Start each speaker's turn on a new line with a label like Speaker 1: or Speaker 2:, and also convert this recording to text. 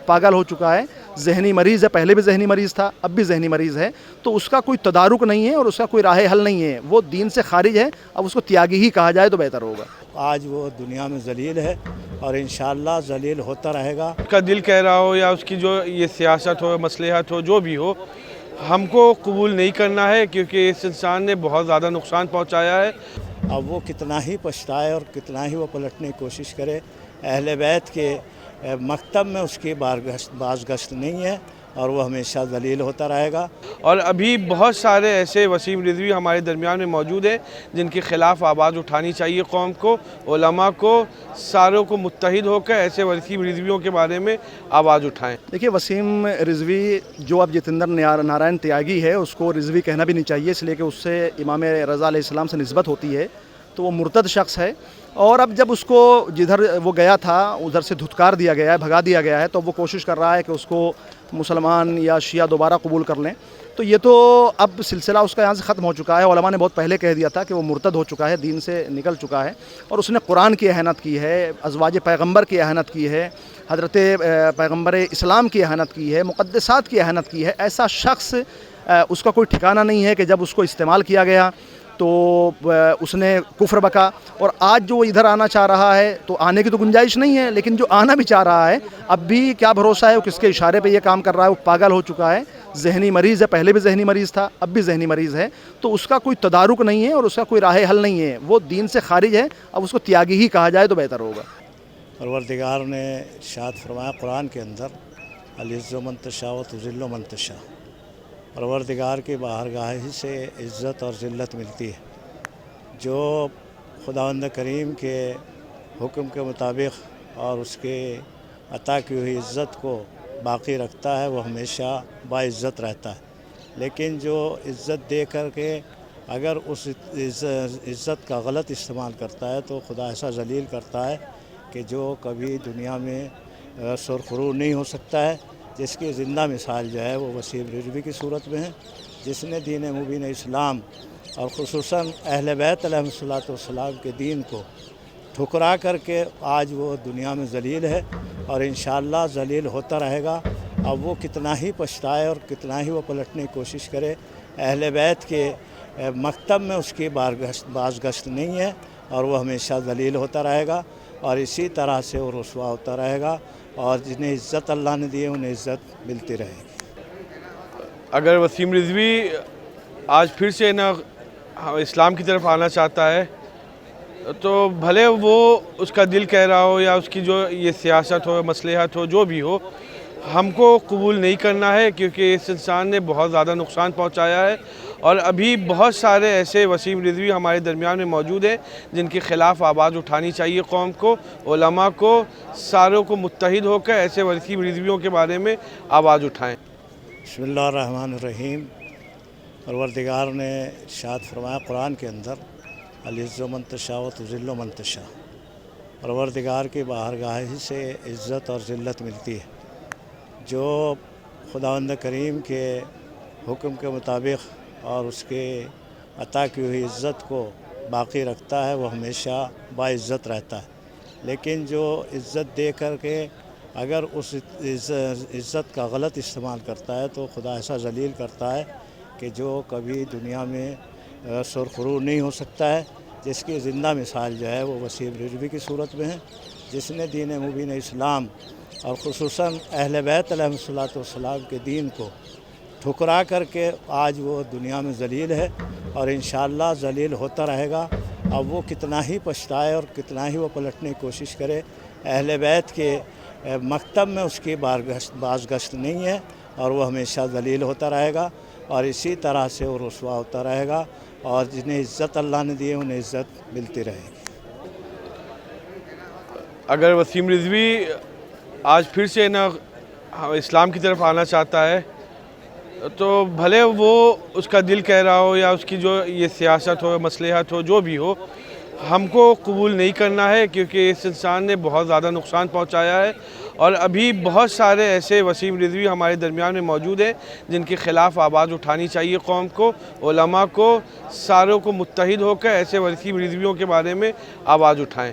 Speaker 1: پاگل ہو چکا ہے، ذہنی مریض ہے، پہلے بھی ذہنی مریض تھا، اب بھی ذہنی مریض ہے، تو اس کا کوئی تدارک نہیں ہے اور اس کا کوئی راہ حل نہیں ہے، وہ دین سے خارج ہے، اب اس کو تیاگی ہی کہا جائے تو بہتر ہوگا۔
Speaker 2: آج وہ دنیا میں ذلیل ہے اور انشاءاللہ ذلیل ہوتا رہے گا۔
Speaker 3: اس کا دل کہہ رہا ہو یا اس کی جو یہ سیاست ہو، مصلحت ہو، جو بھی ہو، ہم کو قبول نہیں کرنا ہے، کیونکہ اس انسان نے بہت زیادہ نقصان پہنچایا ہے۔
Speaker 2: اب وہ کتنا ہی پچھتائے اور کتنا ہی وہ پلٹنے کی کوشش کرے، اہل بیت کے مکتب میں اس کی بازگشت نہیں ہے اور وہ ہمیشہ ذلیل ہوتا رہے گا۔
Speaker 3: اور ابھی بہت سارے ایسے وسیم رضوی ہمارے درمیان میں موجود ہیں جن کے خلاف آواز اٹھانی چاہیے قوم کو، علماء کو، ساروں کو متحد ہو کر ایسے وسیم رضویوں کے بارے میں آواز اٹھائیں۔
Speaker 1: دیکھیے، وسیم رضوی جو اب جتیندر نارائن تیاگی ہے، اس کو رضوی کہنا بھی نہیں چاہیے، اس لیے کہ اس سے امام رضا علیہ السلام سے نسبت ہوتی ہے، تو وہ مرتد شخص ہے۔ اور اب جب اس کو جدھر وہ گیا تھا ادھر سے دھتکار دیا گیا ہے، بھگا دیا گیا ہے، تو وہ کوشش کر رہا ہے کہ اس کو مسلمان یا شیعہ دوبارہ قبول کر لیں، تو یہ تو اب سلسلہ اس کا یہاں سے ختم ہو چکا ہے۔ علماء نے بہت پہلے کہہ دیا تھا کہ وہ مرتد ہو چکا ہے، دین سے نکل چکا ہے، اور اس نے قرآن کی اہانت کی ہے، ازواج پیغمبر کی اہانت کی ہے، حضرت پیغمبر اسلام کی اہانت کی ہے، مقدسات کی اہانت کی ہے۔ ایسا شخص اس کا کوئی ٹھکانہ نہیں ہے کہ جب اس کو استعمال کیا گیا تو اس نے کفر بکا، اور آج جو وہ ادھر آنا چاہ رہا ہے تو آنے کی تو گنجائش نہیں ہے، لیکن جو آنا بھی چاہ رہا ہے اب بھی کیا بھروسہ ہے وہ کس کے اشارے پہ یہ کام کر رہا ہے، وہ پاگل ہو چکا ہے، ذہنی مریض ہے، پہلے بھی ذہنی مریض تھا، اب بھی ذہنی مریض ہے، تو اس کا کوئی تدارک نہیں ہے اور اس کا کوئی راہ حل نہیں ہے، وہ دین سے خارج ہے، اب اس کو تیاگی ہی کہا جائے تو بہتر ہوگا۔
Speaker 2: پروردگار نے ارشاد فرمایا قرآن کے اندر، العز من تشاء و تذل من تشاء، پروردگار کی بارگاہ ہی سے عزت اور ذلت ملتی ہے۔ جو خداوند کریم کے حکم کے مطابق اور اس کے عطا کی ہوئی عزت کو باقی رکھتا ہے وہ ہمیشہ باعزت رہتا ہے، لیکن جو عزت دے کر کے اگر اس عزت کا غلط استعمال کرتا ہے تو خدا ایسا ذلیل کرتا ہے کہ جو کبھی دنیا میں سرخرو نہیں ہو سکتا ہے، جس کی زندہ مثال جو ہے وہ وسیم رضوی کی صورت میں ہے، جس نے دین مبین اسلام اور خصوصاً اہل بیت علیہ الصلوۃ والسلام کے دین کو ٹھکرا کر کے آج وہ دنیا میں ذلیل ہے اور انشاءاللہ ذلیل ہوتا رہے گا۔ اب وہ کتنا ہی پچھتائے اور کتنا ہی وہ پلٹنے کی کوشش کرے، اہل بیت کے مکتب میں اس کی بازگشت نہیں ہے اور وہ ہمیشہ ذلیل ہوتا رہے گا، اور اسی طرح سے وہ رسوا ہوتا رہے گا، اور جنہیں عزت اللہ نے دی ہے انہیں عزت ملتی رہے گی۔
Speaker 3: اگر وسیم رضوی آج پھر سے اسلام کی طرف آنا چاہتا ہے تو بھلے وہ اس کا دل کہہ رہا ہو یا اس کی جو یہ سیاست ہو، مصلحت ہو، جو بھی ہو، ہم کو قبول نہیں کرنا ہے، کیونکہ اس انسان نے بہت زیادہ نقصان پہنچایا ہے۔ اور ابھی بہت سارے ایسے وسیم رضوی ہمارے درمیان میں موجود ہیں جن کے خلاف آواز اٹھانی چاہیے قوم کو، علماء کو، ساروں کو متحد ہو کر ایسے وسیم رضویوں کے بارے میں آواز اٹھائیں۔
Speaker 2: بسم اللہ الرحمن الرحیم۔ پروردگار نے ارشاد فرمایا قرآن کے اندر، العز من تشاء و تذل من تشاء، پروردگار کی بارگاہ ہی سے عزت اور ذلت ملتی ہے۔ جو خداوند کریم کے حکم کے مطابق اور اس کے عطا کی ہوئی عزت کو باقی رکھتا ہے وہ ہمیشہ باعزت رہتا ہے، لیکن جو عزت دے کر کے اگر اس عزت کا غلط استعمال کرتا ہے تو خدا ایسا ذلیل کرتا ہے کہ جو کبھی دنیا میں سرخرو نہیں ہو سکتا ہے، جس کی زندہ مثال جو ہے وہ وسیم رضوی کی صورت میں ہے، جس نے دین مبین اسلام اور خصوصاً اہل بیت علیہ الصلوۃ والسلام کے دین کو ٹھکرا کر کے آج وہ دنیا میں ذلیل ہے اور انشاءاللہ ذلیل ہوتا رہے گا۔ اب وہ کتنا ہی پچھتائے اور کتنا ہی وہ پلٹنے کی کوشش کرے، اہل بیت کے مکتب میں اس کی بازگشت نہیں ہے اور وہ ہمیشہ ذلیل ہوتا رہے گا، اور اسی طرح سے وہ رسوا ہوتا رہے گا، اور جنہیں عزت اللہ نے دی ہے انہیں عزت ملتی رہے گی۔
Speaker 3: اگر وسیم رضوی آج پھر سے اسلام کی طرف آنا چاہتا ہے تو بھلے وہ اس کا دل کہہ رہا ہو یا اس کی جو یہ سیاست ہو، مصلحت ہو، جو بھی ہو، ہم کو قبول نہیں کرنا ہے، کیونکہ اس انسان نے بہت زیادہ نقصان پہنچایا ہے۔ اور ابھی بہت سارے ایسے وسیم رضوی ہمارے درمیان میں موجود ہیں جن کے خلاف آواز اٹھانی چاہیے قوم کو، علماء کو، ساروں کو متحد ہو کر ایسے وسیم رضویوں کے بارے میں آواز اٹھائیں۔